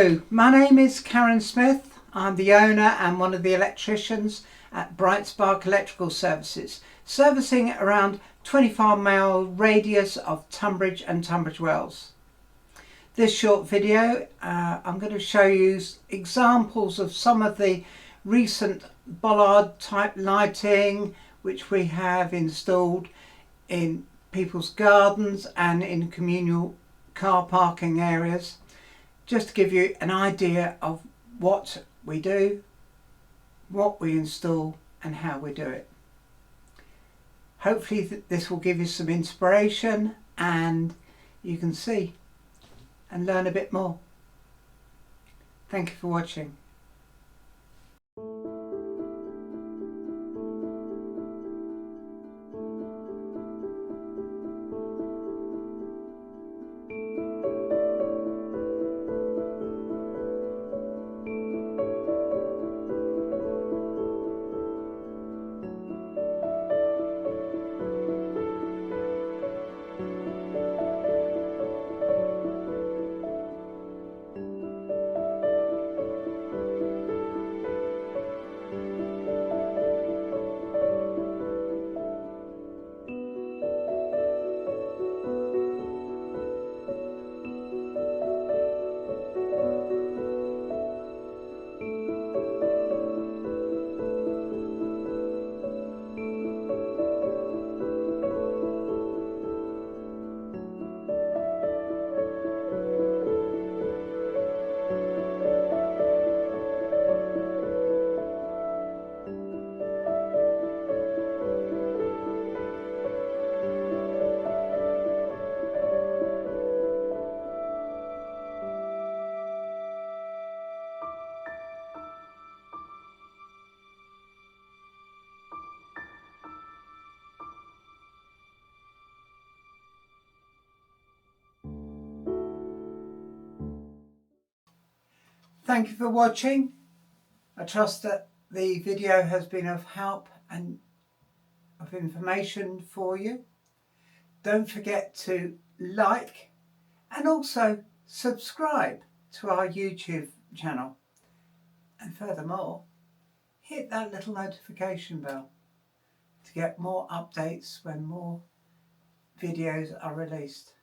Hello, my name is Karen Smith. I'm the owner and one of the electricians at Britespark Electrical Services, servicing around 25-mile radius of Tonbridge and Tunbridge Wells. This short video, I'm going to show you examples of some of the recent Bollard type lighting which we have installed in people's gardens and in communal car parking areas, just to give you an idea of what we do, what we install and how we do it. Hopefully this will give you some inspiration and you can see and learn a bit more. Thank you for watching. Thank you for watching. I trust that the video has been of help and of information for you. Don't forget to like and also subscribe to our YouTube channel. And furthermore, hit that little notification bell to get more updates when more videos are released.